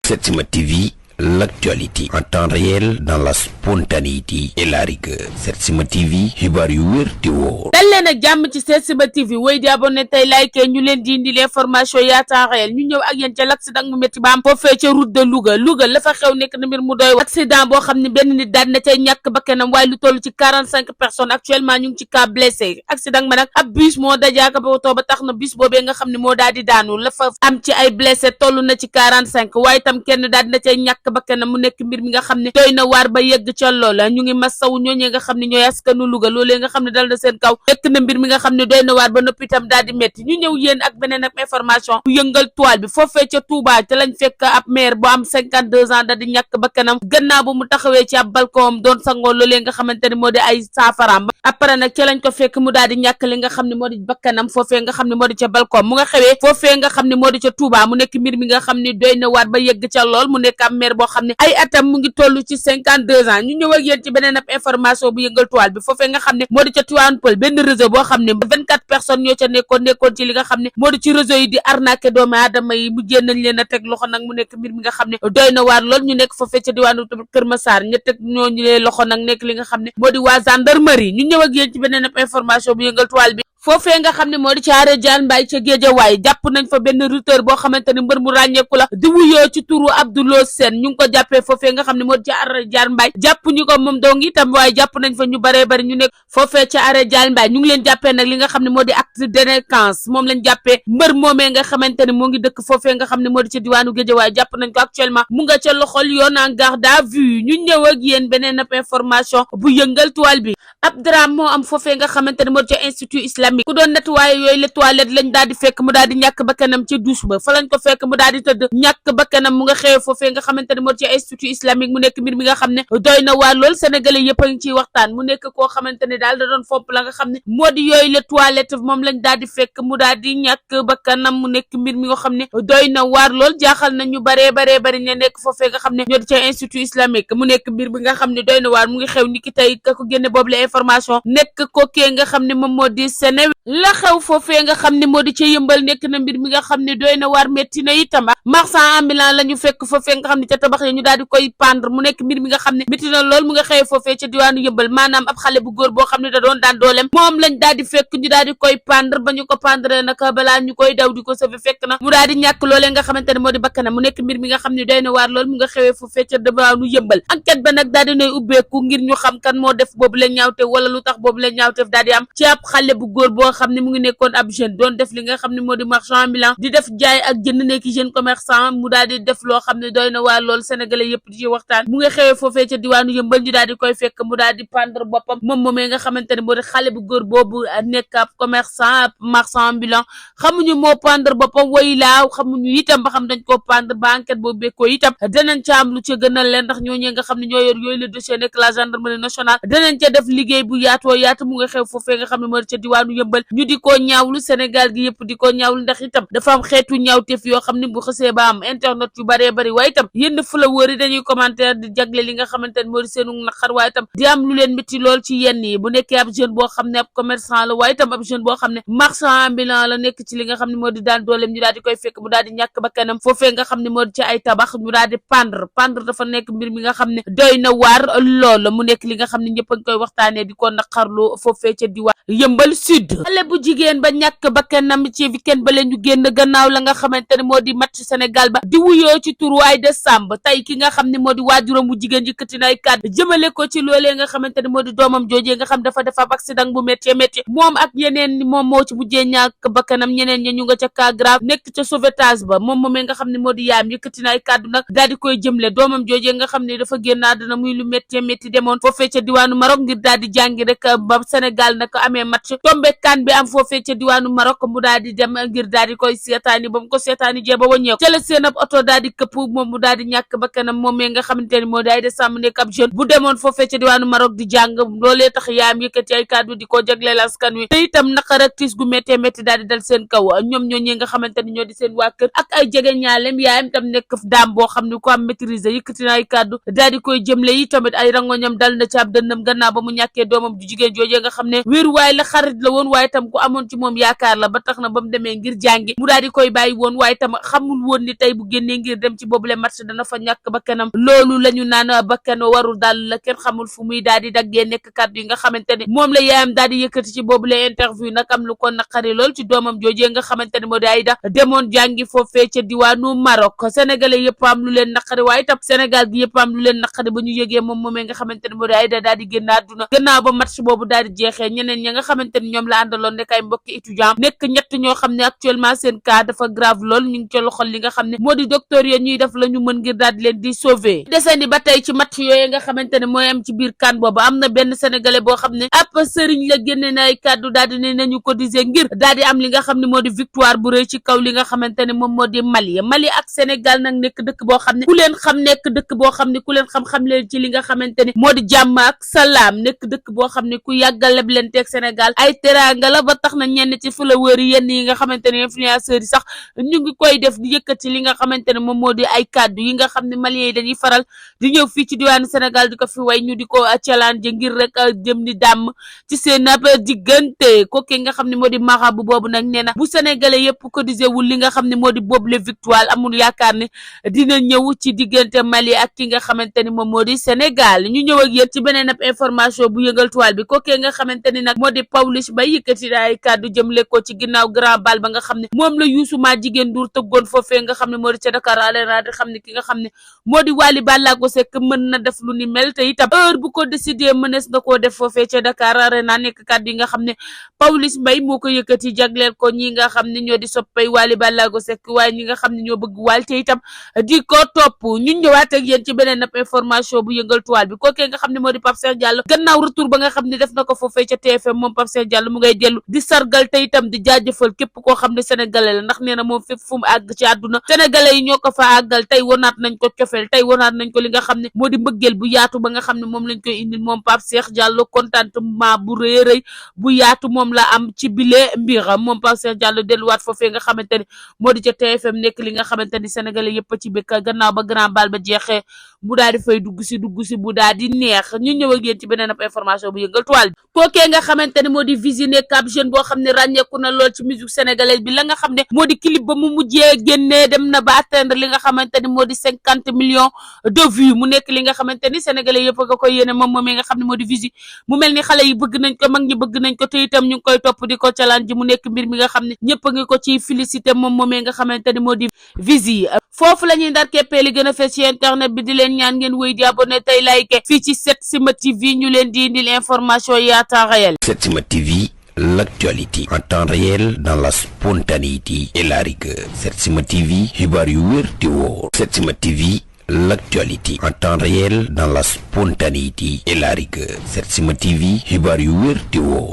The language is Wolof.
Setsima TV, l'actualité en temps réel dans la spontanéité et la rigueur. Setsima TV, xibaar yu wér te wóor. dal leen ak jàmm ci Setsima TV wéy di abonné tey like ñu leen di indi l'information yaa temps réel ñu ñëw ak yéen ca l'accident mu métti ba am foofee ca route de Louga la fa xew nekk na mbir mu doy accident boo xam ne benn nit daal na cay ñàkk bakkanam waaye lu toll ci 45 personnes actuellement ñu ngi ci cas blessé accident ma nag ab bus moo dajaaka ba too ba tax na bus boobee nga xam ne moo daal di daanu la fa am ci ay blessé toll na ci 45 waaye tam kenn daal na cay ñàkk bakkanam mu nekk mbir mi nga xam ne doy na waar ba yegg ca loola ñu ngi masaw ñooñee nga xam ne ñooy askanu Louga loolee nga xam ne dal na seen kaw nekk na mbir mi nga xam ne doy na waar ba noppi itam daal di métti ñu ñëw yéen ak beneen ak information bu yëngal toile bi foofee ca Touba ca lañ fekk ab maire bu am 52 ans daal di ñàkk bakkanam gannaaw bu mu taxawee ci ab balcon doon sangoo loolee nga xamante ne moo di ay saafaraam après nag ca lañ ko fekk mu daal di ñàkk li nga xam ne moo di bakkanam foofee nga xam ne moo di ca balcon mu nga xewee foofee nga xam ne moo di ca Touba mu nekk mbir mi nga xam ne doy na waar ba yegg ca lool mu nekk ab maire boo xam ne ay atam mu ngi toll ci 52 ans ñu ñëw ak yéen ci beneen ab information bu yëngal toile bi foofee nga xam ne moo di ca Tivaouane Peulh benn réseau boo xam ne 24 personnes ñoo ca nekkoon ci li nga xam ne moo di ci réseau yi di arnaqué doomu aadama yi mu jéem nañ leen a teg loxo nag mu nekk mbir mi nga xam ne doy na waar lool ñu nekk foofee ca diwaanu Kër Massar ña teg ñooñu lee loxo nag nekk li nga xam ne moo di waa gendarmerie ñu ñëw ak yéen ci beneen ab information bu yëngal toile bi foofee nga xam ne moo di ci Arrêt Diane Mbaye ca Guédiawaye jàpp nañ fa benn routeur boo xamante ni mbër mu ràññeeku la di wuyoo ci turu Abdoulaye Sène ñu ngi ko jàppee foofee nga xam ne moo di ci Arrêt Diane Mbaye jàpp ñu ko moom dong itam waaye jàpp nañ fa ñu baree bari ñu nekk foofee ca Arrêt Diane Mbaye ñu ngi leen jàppee nag li nga xam ne moo di acte de délinquance moom lañ jàppee mbër moomee nga xamante ne moo ngi dëkk foofee nga xam ne moo di ci diwaanu Guédiawaye jàpp nañ ko actuellement mu nga ca loxol yoon en garde à vue ñu ñëw ak yéen beneen ab information bu yëngal toile bi ab drame moo am foofee nga xamante ne moo di ca institut islamique ku doon nettoyé yooyu les toilettes lañ daal di fekk mu daal di ñàkk bakkanam ci douche ba fa lañ ko fekk mu daal di tëdd ñàkk bakkanam mu nga xëwee foofee nga xamante ne moo di ca institut islamique mu nekk mbir mi nga xam ne doy na waar lool sénégalais yëpp a ngi ciy waxtaan mu nekk koo xamante ne daal da doon fomp la nga xam ne moo di yooyu les toilettes moom lañ daal di fekk mu daal di ñàkk bakkanam mu nekk mbir mi nga xam ne doy na waar lool jaaxal na ñu baree bari ña nekk foofee nga xam ne ñoo di ca institut islamique mu nekk mbir bi nga xam ne doy na waar mu ngi xew ni ki tey ka ko génne boobu la information nekk kookee nga xam ne moom moo di Sénégal la xew foofee nga xam ne moo di ca yëmbal nekk na mbir mi nga xam ne doy na waar metti na itam marchand ambulant la ñu fekk foofee nga xam ne ca tabax yi ñu daal di koy pendre mu nekk mbir mi nga xam ne metti na lool mu nga xewee foofee ca diwaanu yëmbal maanaam ab xale bu góor boo xam ne da doon daan dooleem moom lañ daal di fekk ñu daal di koy pendre ba ñu ko pendre naka balaa ñu koy daw di ko sauver fekk na mu daal di ñàkk loolee nga xamante ne moo di bakkanam mu nekk mbir mi nga xam ne doy na waar lool mu nga xewee foofee ca diwaanu yëmbal enquête ba nag daal di nay ubbeeku ngir ñu xam kan moo def boobu la ñaawte wala lu tax boobu la ñaawteef daal di am ci ab xale bu góor boo xam ne mu ngi nekkoon ab jeune doon def li nga xam ne moo di marchand ambulant di def jaay ak jënd nekki jeune commerçant mu daal di def loo xam ne doy na waar lool sénégalais yëpp di ci waxtaan mu nga xewee foofee ca diwaanu yëmbal ñu daal di koy fekk mu daal di pendre boppam moom moomee nga xamante ne moo di xale bu góor boobu nekk ab commerçant ab marchand ambulant xamuñu moo pendre boppam way laaw xamuñu itam ba xam dañ koo pendre ba enquête boobu bekkoo itam danañ ca am lu ca gënal leen ndax ñooñee nga xam ne ñoo yor yooyu le dossier nekk la gendarmerie nationale danañ ca def liggéey bu yaatoo yaatu mu nga xew foofee nga xam ne moo di ca diwaanu yëmbal ñu di ko ñaawlu Sénégal gi yëpp di ko ñaawlu ndax itam dafa am xeetu ñaawteef yoo xam ne bu xësee ba am internet yu baree bari waaye itam yenn followers yi dañuy commentaire di jagle li nga xamante ne moo di seenu naqar waaye itam di am lu leen métti lool ci yenn yi bu nekkee ab jeune boo xam ne ab commerçant la waaye itam ab jeune boo xam ne marchand ambulant la nekk ci li nga xam ne moo di daan dooleem ñu daal di koy fekk mu daal di ñàkk bakkanam foofee nga xam ne moo di ci ay tabax ñu daal di pendre dafa nekk mbir mi nga xam ne doy na waar lool mu nekk li nga xam ne ñëpp a ngi koy waxtaanee di ko naqarlu foofee ca diwaan yëmbal sud xale bu jigéen ba ñàkk bakkanam ci weekend ba leen ñu génn gannaaw la nga xamante ne moo di match Sénégal ba di wuyoo ci turu Aïda Samb tey ki nga xam ne moo di waajuram bu jigéen yëkkati na ay kàddu jëmale ko ci loolee nga xamante ne moo di doomam joojee nga xam dafa def ab accident bu métti moom ak yeneen moom moo ci mujjee ñàkk bakkanam ñeneen ña ñu nga ca cas grave nekk ca sauvetage ba moom moomee nga xam ne moo di yaayam yëkkati na ay kàddu nag daal di koy jëmle doomam joojee nga xam ne dafa génn àdduna muy lu métti demoon foofee ca diwaanu Maroc ngir daal di jàngi rek ba Sénégal nag amee match tombe kan bi am foofee ca diwaanu Maroc mu daal di dem ngir daal di koy seetaani ba mu ko seetaani jee ba wàññeeku ca la seen ab oto daal di këpp moom mu daal di ñàkk bakkanam moomee nga xamante ne moo di Aïda Samb nekk ab jeune bu demoon foofee ca diwaanu Maroc di jàng loolee tax yaayam yëkkati ay kàddu di ko jagleel askan wi te itam naqar ak tiis gu métti daal di dal seen kaw ñoom ñooñee nga xamante ne ñoo di seen waa kër ak ay jege ñaaleem yaayam tam nekk daam boo xam ne ko am maîtriser yëkkati na ay kàddu daal di koy jëmle yi tamit ay rangoñam dal na ci ab dënnam gannaaw ba mu ñàkkee doomam ju jigéen joojee nga xam ne wéeruwaay la xarit la woon waaye itam ku amoon ci moom yaakaar la ba tax na ba mu demee ngir jàngi mu daal di koy bàyyi woon waaye itam xamul woon ni tey bu génnee ngir dem ci boobule match dana fa ñàkk bakkanam loolu la ñu naan bakkan warul daal la kenn xamul fu muy daal di daggee nekk kàddu yi nga xamante ne moom la yaayam daal di yëkkati ci boobule interview nag am lu ko naqari lool ci doomam joojee nga xamante ne moo di Aïda demoon jàngi foofee ca diwaanu Maroc sénégalais yëpp am lu leen naqari waaye itam Sénégal gi yëpp am lu leen naqari ba ñu yëgee moom moomee nga xamante ne moo di Aïda daal di génn àdduna gannaaw ba match boobu daal di jeexee ñeneen ñi nga xamante ne ñoom la àndaloon nekk ay mbokki étudiant nekk ñett ñoo xam ne actuellement seen cas dafa grave lool ñu ngi ca loxol li nga xam ne moo di docteur ya ñuy def la ñu mën ngir daal di leen di sauver desandi ba tey ci match yooyu nga xamante ne mooy am ci biir kan boobu am na benn sénégalais boo xam ne ab sëriñ la génne na ay kàddu daal di ne nañu cotiser ngir daal di am li nga xam ne moo di victoire bu rëy ci kaw li nga xamante ne moom moo di Mali ak Sénégal nag nekk dëkk boo xam ne ku leen xam nekk dëkk boo xam ne ku leen xam-xam leen ci li nga xamante ne moo di jàmm ak salaam nekk dëkk boo xam ne ku yàggal leb leen teeg Sénégal ay teraanga la ba tax na ñenn ci followers yi yenn yi nga xamante ne influenceurs yi sax ñu ngi koy def di yëkkati li nga xamante ne moom moo di ay kàddu yi nga xam ne maliens yi dañuy faral di ñëw fii ci diwaanu Sénégal di ko fi way ñu di ko challenge ngir rek jëm ni dàmm ci seen ab diggante kooku nga xam ne moo di marabu boobu nag nee na bu sénégalais yëpp cotisé wul li nga xam ne moo di boobu le victoire amul yaakaar ne dina ñëw ci diggante Mali ak ki nga xamante ni moom moo di Sénégal ñu ñëw ak yéen ci beneen ab information bu yëngal toile bi kooku nga xamante ni nag moo di Pawlish Mbaye yëkkati ay kàddu jëmle ko ci ginnaaw grand bal ba nga xam ne moom la Youssou maa jigéen Ndour tëggoon foofee nga xam ne moo di ca Dakar Arena di xam ne ki nga xam ne moo di Wally Ballago Seck mën na def lu ni mel te itam heure bu ko décidé mënees na koo def foofee ca Dakar Arena nekk kàddu yi nga xam ne Pawlish Mbaye moo ko yëkkati jagleel ko ñi nga xam ne ñoo di soppay Wally Ballago Seck waaye ñi nga xam ne ñoo bëgg Wally te itam di ko topp ñu ñëwaat ak yéen ci beneen ab information bu yëngal toile bi kookee nga xam ne moo di Pape Cheikh Diallo gannaaw retour ba nga xam ne def na ko foofee ca TFM moom Pape Cheikh Diallo mu ngay dellu di sargal te itam di jaajëfal képp koo xam ne sénégalais la ndax nee na moom fépp fu mu àgg ci àdduna sénégalais yi ñoo ko fa àggal tey wanaat nañ ko cofeel tey wanaat nañ ko li nga xam ne moo di mbëggeel bu yaatu ba nga xam ne moom lañ koy indil moom Pape Cheikh Diallo contentement bu rëy rëy bu yaatu moom la am ci bile mbir moom Pape Cheikh Diallo delluwaat foofee nga xamante ne moo di ca TFM nekk li nga xamante ni sénégalais yëpp ci bëkk gannaaw ba grand bal ba jeexee mu daal di fay dugg si bu daal di neex ñu ñëw ak yéen ci beneen ab information bu yëngal toile bi kookee nga xamante ne moo di Vizi nekk ab jeune boo xam ne ràññeeku na lool ci musique sénégalaise bi la nga xam ne moo di clip ba mu mujjee génnee dem na ba atteindre li nga xamante ni moo di 50 millions de vues mu nekk li nga xamante ni sénégalais yëpp nga koy yéene moom moomee nga xam ne moo di Vizi mu mel ni xale yi bëgg nañ ko mag ñi bëgg nañ ko te itam ñu ngi koy topp di ko challenge mu nekk mbir mi nga xam ne ñëpp a ngi ko ci félicité moom moomee nga xamante ni moo di Vizi foofu la ñuy ndar keppee li gën a fees ci internet bi di leen ñaan ngeen wéy di abonné tey like fii ci Setsima TV ñu leen di indil information yi à temps réel. Setsima TV, l'actualité en temps réel dans la spontanéité et la rigueur. Setsima TV, xibaar yu wér te wóor. Setsima TV, l'actualité en temps réel dans la spontanéité et la rigueur. Setsima TV, xibaar yu wér te wóor.